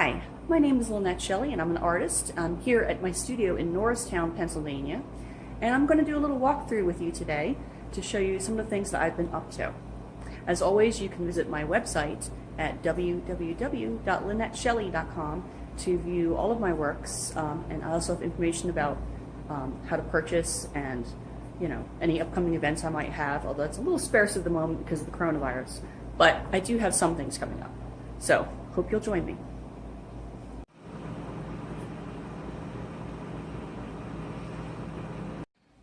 Hi, my name is Lynnette Shelley and I'm an artist. I'm here at my studio in Norristown, Pennsylvania, and I'm going to do a little walkthrough with you today to show you some of the things that I've been up to. As always, you can visit my website at www.lynnetteshelley.com to view all of my works, and I also have information about how to purchase and any upcoming events I might have, although it's a little sparse at the moment because of the coronavirus. But I do have some things coming up. So, hope you'll join me.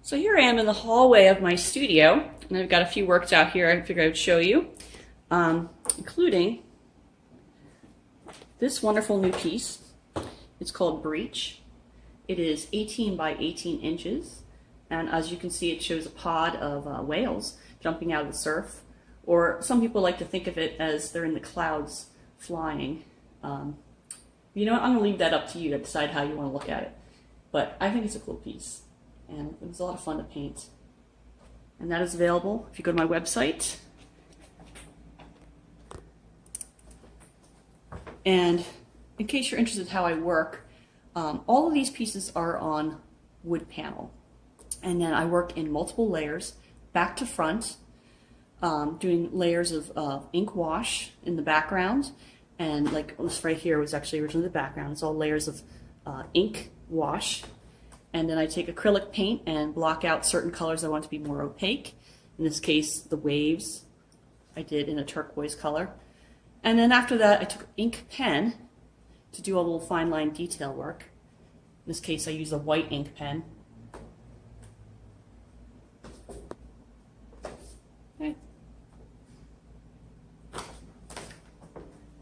So here I am in the hallway of my studio, and I've got a few works out here I figured I would show you, including this wonderful new piece. It's called Breech. It is 18 by 18 inches, and as you can see, it shows a pod of whales jumping out of the surf, or some people like to think of it as they're in the clouds flying. You know what, I'm going to leave that up to you to decide how you want to look at it, but I think it's a cool piece. And it was a lot of fun to paint. And that is available if you go to my website. And in case you're interested in how I work, all of these pieces are on wood panel. And then I work in multiple layers, back to front, doing layers of ink wash in the background. And like this right here was actually originally the background. It's all layers of ink wash. And then I take acrylic paint and block out certain colors I want to be more opaque. In this case, the waves I did in a turquoise color. And then after that, I took ink pen to do a little fine line detail work. In this case, I use a white ink pen. Okay.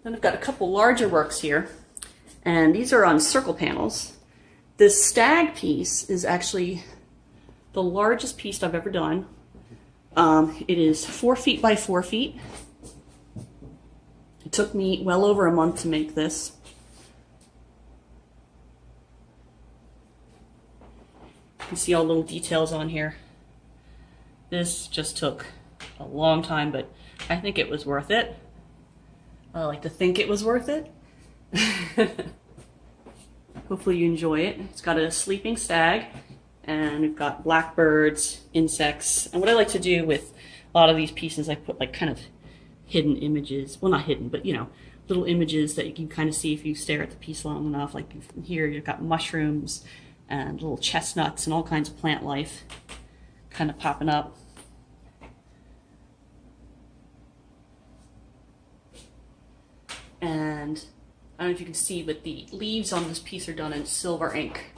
Then I've got a couple larger works here, and these are on circle panels. This stag piece is actually the largest piece I've ever done. It is 4 feet by 4 feet. It took me well over a month to make this. You can see all the little details on here. This just took a long time, but I think it was worth it. I like to think it was worth it. Hopefully you enjoy it. It's got a sleeping stag, and we've got blackbirds, insects, and what I like to do with a lot of these pieces, I put like kind of hidden images. Well, not hidden, but little images that you can kind of see if you stare at the piece long enough. Like here, you've got mushrooms and little chestnuts and all kinds of plant life kind of popping up. And I don't know if you can see, but the leaves on this piece are done in silver ink.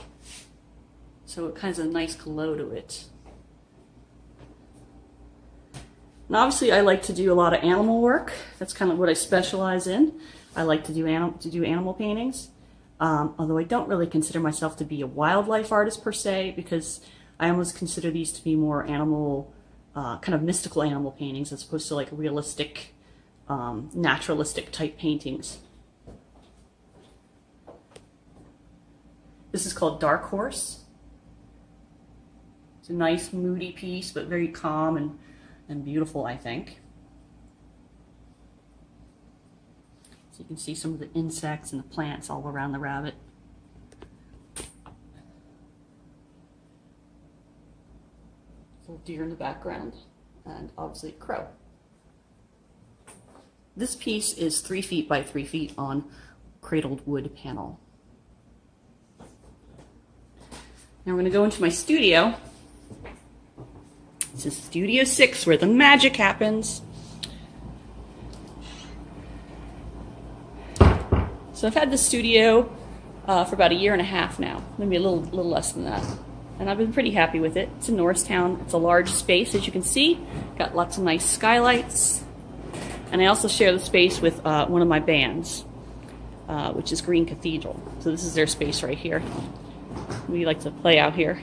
So it kind of has a nice glow to it. And obviously I like to do a lot of animal work. That's kind of what I specialize in. I like to do animal paintings. Although I don't really consider myself to be a wildlife artist per se, because I almost consider these to be more animal, kind of mystical animal paintings as opposed to like realistic, naturalistic type paintings. This is called Dark Horse. It's a nice moody piece, but very calm and beautiful, I think. So you can see some of the insects and the plants all around the rabbit. Little deer in the background, and obviously a crow. This piece is 3 feet by 3 feet on cradled wood panel. Now we're going to go into my studio. This is Studio 6, where the magic happens. So I've had this studio for about 1.5 years now, maybe a little less than that. And I've been pretty happy with it. It's in Norristown. It's a large space, as you can see. Got lots of nice skylights. And I also share the space with one of my bands, which is Green Cathedral. So this is their space right here. We like to play out here.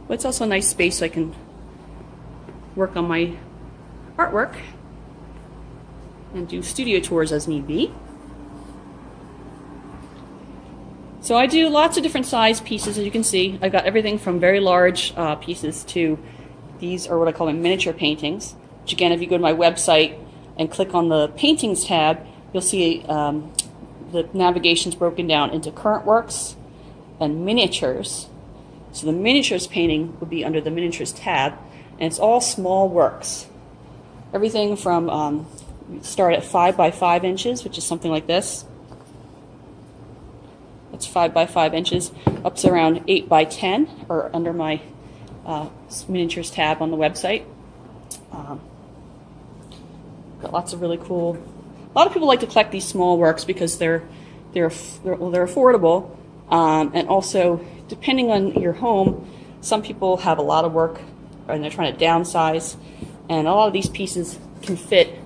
But it's also a nice space so I can work on my artwork and do studio tours as need be. So I do lots of different size pieces, as you can see. I've got everything from very large pieces to these are what I call my miniature paintings, which again, if you go to my website and click on the paintings tab, you'll see the navigation's broken down into current works and miniatures. So the miniatures painting would be under the miniatures tab, and it's all small works. Everything from, start at 5 by 5 inches, which is something like this. That's 5 by 5 inches, up to around 8 by 10, or under my miniatures tab on the website. Got lots of really cool. A lot of people like to collect these small works because they're affordable, and also depending on your home, some people have a lot of work and they're trying to downsize, and a lot of these pieces can fit.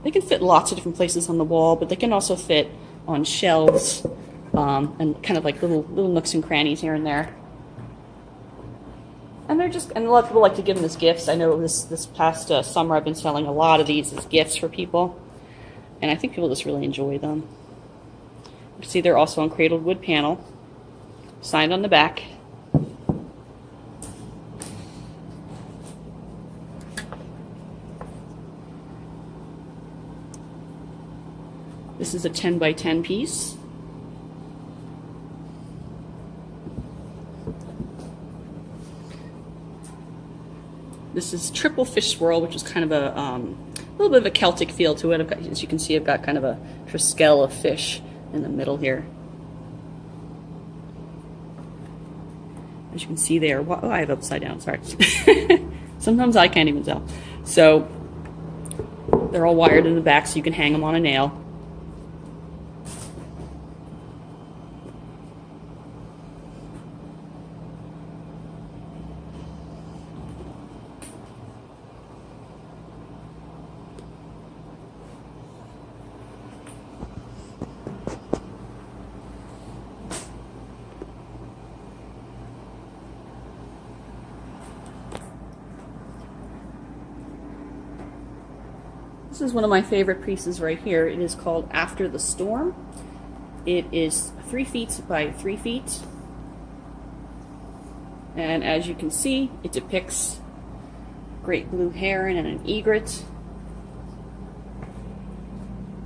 They can fit lots of different places on the wall, but they can also fit on shelves, and kind of like little nooks and crannies here and there. And and a lot of people like to give them as gifts. I know this past summer I've been selling a lot of these as gifts for people, and I think people just really enjoy them. You can see they're also on cradled wood panel, signed on the back. This is a 10 by 10 piece. This is triple fish swirl, which is kind of a little bit of a Celtic feel to it. As you can see, I've got kind of a triskel of fish in the middle here. As you can see there, oh, I have upside down, sorry. Sometimes I can't even tell. So they're all wired in the back so you can hang them on a nail. This is one of my favorite pieces right here. It is called After the Storm. It is 3 feet by 3 feet. And as you can see, it depicts great blue heron and an egret.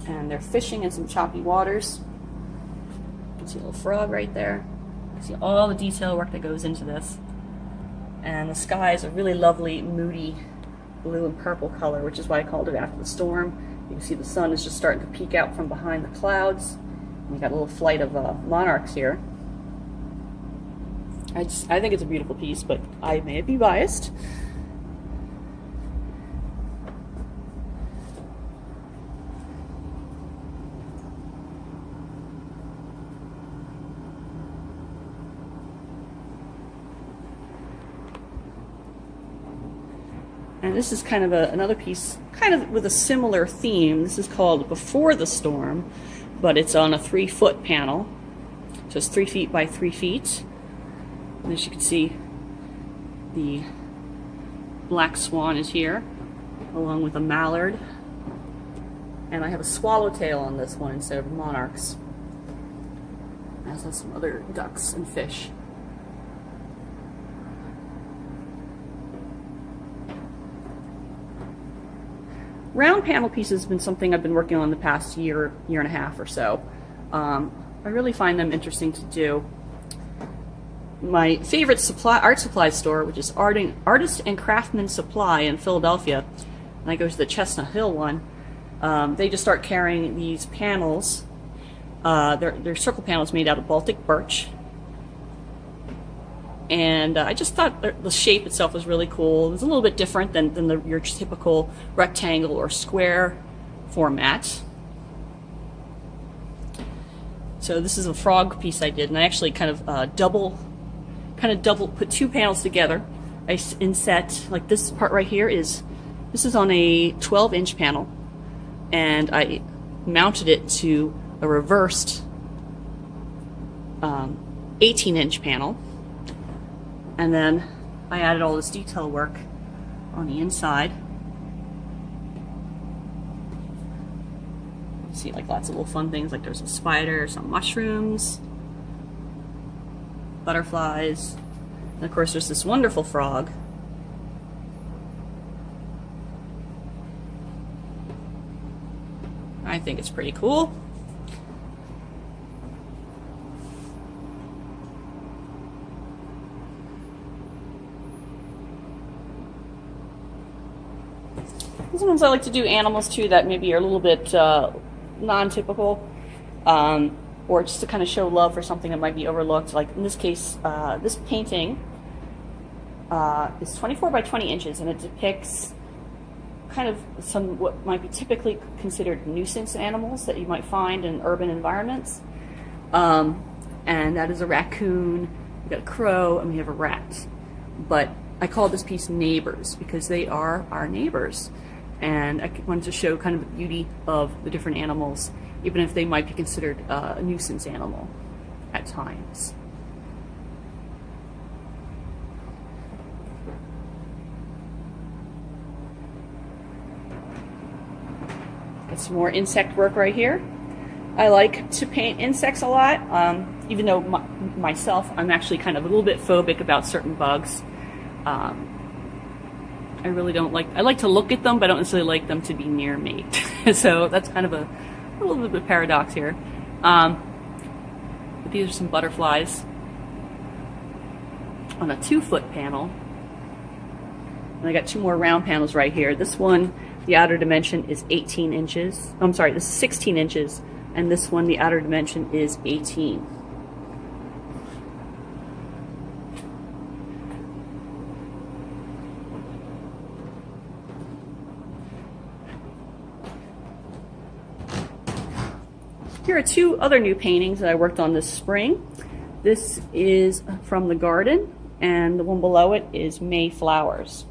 And they're fishing in some choppy waters. You can see a little frog right there. You can see all the detail work that goes into this. And the sky is a really lovely, moody blue and purple color, which is why I called it After the Storm. You can see the sun is just starting to peek out from behind the clouds. We got a little flight of monarchs here. I think it's a beautiful piece, but I may be biased. And this is kind of another piece, kind of with a similar theme. This is called Before the Storm, but it's on a 3-foot panel. So it's 3 feet by 3 feet. And as you can see, the black swan is here, along with a mallard. And I have a swallowtail on this one instead of monarchs, as well as some other ducks and fish. Round panel pieces have been something I've been working on the past year and a half or so. I really find them interesting to do. My favorite art supply store, which is Artist and Craftsman Supply in Philadelphia, and I go to the Chestnut Hill one, they just start carrying these panels. They're circle panels made out of Baltic birch. And I just thought the shape itself was really cool. It was a little bit different than your typical rectangle or square format. So this is a frog piece I did, and I actually kind of double put 2 panels together. I inset, like this part right here this is on a 12-inch panel, and I mounted it to a reversed 18-inch panel. And then I added all this detail work on the inside. You see like lots of little fun things, like there's a spider, some mushrooms, butterflies, and of course there's this wonderful frog. I think it's pretty cool. Sometimes I like to do animals too that maybe are a little bit non-typical, or just to kind of show love for something that might be overlooked. Like in this case, this painting is 24 by 20 inches, and it depicts kind of some what might be typically considered nuisance animals that you might find in urban environments. And that is a raccoon, we got a crow, and we have a rat. But I call this piece Neighbors because they are our neighbors. And I wanted to show kind of the beauty of the different animals, even if they might be considered a nuisance animal at times. Got some more insect work right here. I like to paint insects a lot, even though myself, I'm actually kind of a little bit phobic about certain bugs. I really don't like, I like to look at them, but I don't necessarily like them to be near me. So that's kind of a little bit of a paradox here. But these are some butterflies on a 2-foot panel. And I got 2 more round panels right here. This one, the outer dimension is 18 inches. I'm sorry, this is 16 inches. And this one, the outer dimension is 18. Here are 2 other new paintings that I worked on this spring. This is from the garden, and the one below it is May flowers.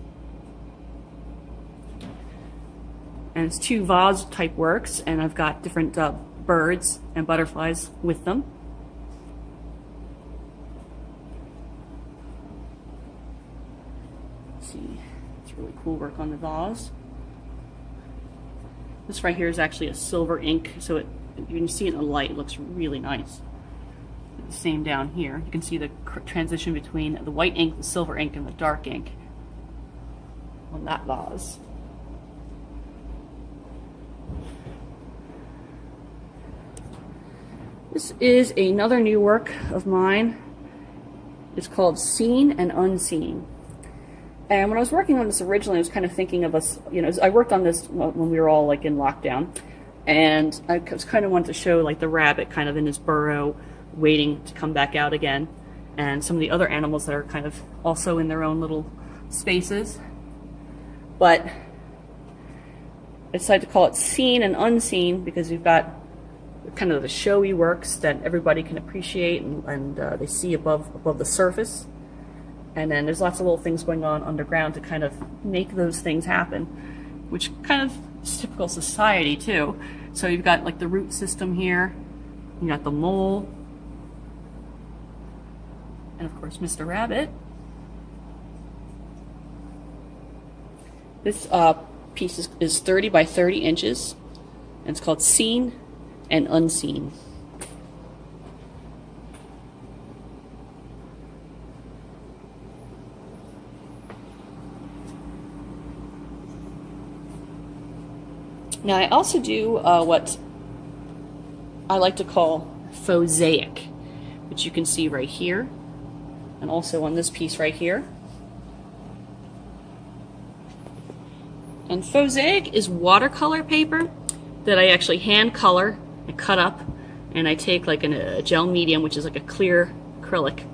And it's 2 vase type works, and I've got different birds and butterflies with them. Let's see, it's really cool work on the vase. This right here is actually a silver ink, so you can see it in the light, it looks really nice. The same down here. You can see the transition between the white ink, the silver ink, and the dark ink on that vase. This is another new work of mine. It's called Seen and Unseen. And when I was working on this originally, I was kind of thinking of us, you know, I worked on this when we were all like in lockdown. And I was kind of wanted to show like the rabbit kind of in his burrow waiting to come back out again, and some of the other animals that are kind of also in their own little spaces. But I decided to call it Seen and Unseen because we've got kind of the showy works that everybody can appreciate and they see above the surface. And then there's lots of little things going on underground to kind of make those things happen, which kind of is typical society too. So you've got like the root system here, you got the mole, and of course Mr. Rabbit. This piece is 30 by 30 inches, and it's called Seen and Unseen. Now I also do what I like to call mosaic, which you can see right here, and also on this piece right here. And mosaic is watercolor paper that I actually hand color and cut up, and I take like a gel medium, which is like a clear acrylic,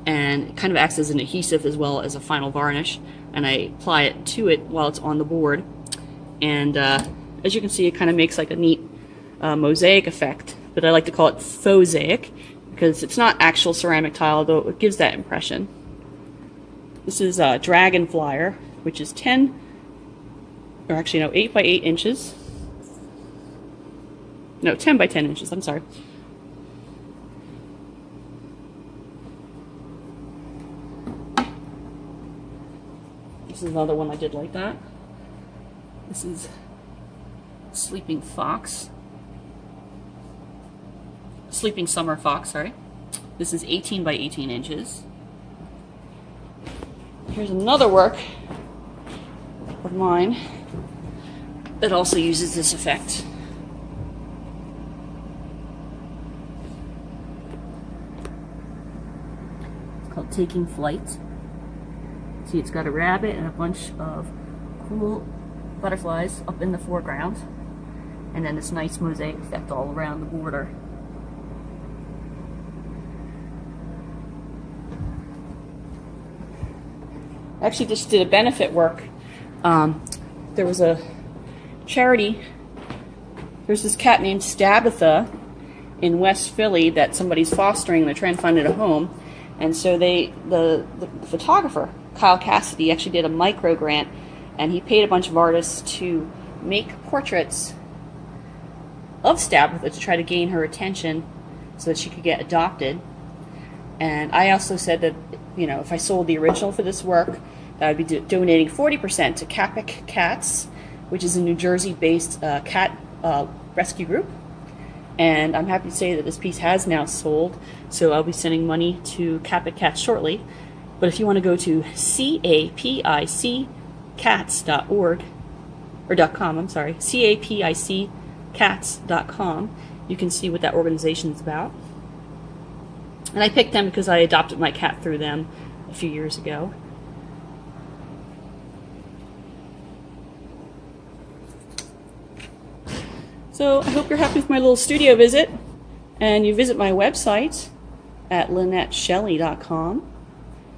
and it kind of acts as an adhesive as well as a final varnish, and I apply it to it while it's on the board. And as you can see, it kind of makes like a neat mosaic effect, but I like to call it mosaic because it's not actual ceramic tile, though it gives that impression. This is a dragonfly, which is 8 by 8 inches. No, 10 by 10 inches, I'm sorry. This is another one I did like that. This is Sleeping Summer Fox, sorry. This is 18 by 18 inches. Here's another work of mine that also uses this effect. called Taking Flight. See, it's got a rabbit and a bunch of cool butterflies up in the foreground, and then this nice mosaic effect all around the border. I actually just did a benefit work. There was a charity. There's this cat named Stabitha in West Philly that somebody's fostering. They're trying to find it a home, and so the photographer Kyle Cassidy actually did a micro grant, and he paid a bunch of artists to make portraits of Stabitha to try to gain her attention so that she could get adopted. And I also said that, you know, if I sold the original for this work, that I would be donating 40% to Capic Cats, which is a New Jersey-based cat rescue group. And I'm happy to say that this piece has now sold, so I'll be sending money to Capic Cats shortly. But if you want to go to capiccats.org, or .com, I'm sorry, capiccats.com, you can see what that organization is about. And I picked them because I adopted my cat through them a few years ago. So I hope you're happy with my little studio visit, and you visit my website at LynetteShelley.com.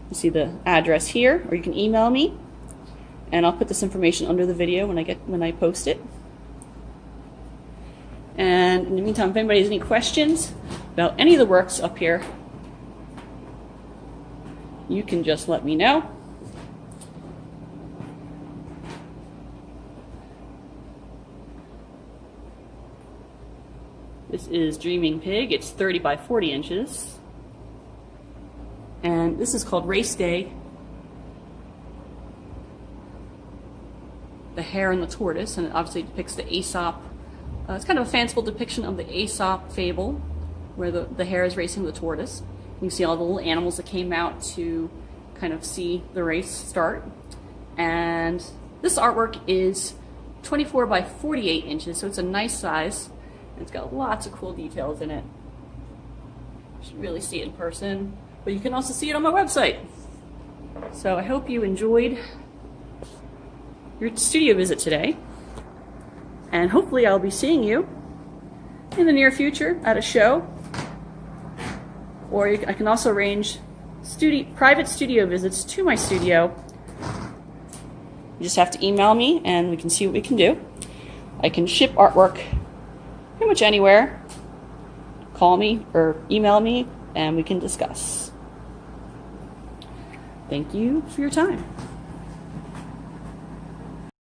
You see the address here, or you can email me, and I'll put this information under the video when I post it. And in the meantime, if anybody has any questions about any of the works up here, you can just let me know. This is Dreaming Pig. It's 30 by 40 inches. And this is called Race Day. The Hare and the Tortoise, and it obviously depicts the Aesop. It's kind of a fanciful depiction of the Aesop fable, where the hare is racing the tortoise. You can see all the little animals that came out to kind of see the race start. And this artwork is 24 by 48 inches, so it's a nice size. It's got lots of cool details in it. You should really see it in person, but you can also see it on my website. So I hope you enjoyed your studio visit today, and hopefully I'll be seeing you in the near future at a show, or I can also arrange private studio visits to my studio. You just have to email me and we can see what we can do. I can ship artwork pretty much anywhere. Call me or email me and we can discuss. Thank you for your time.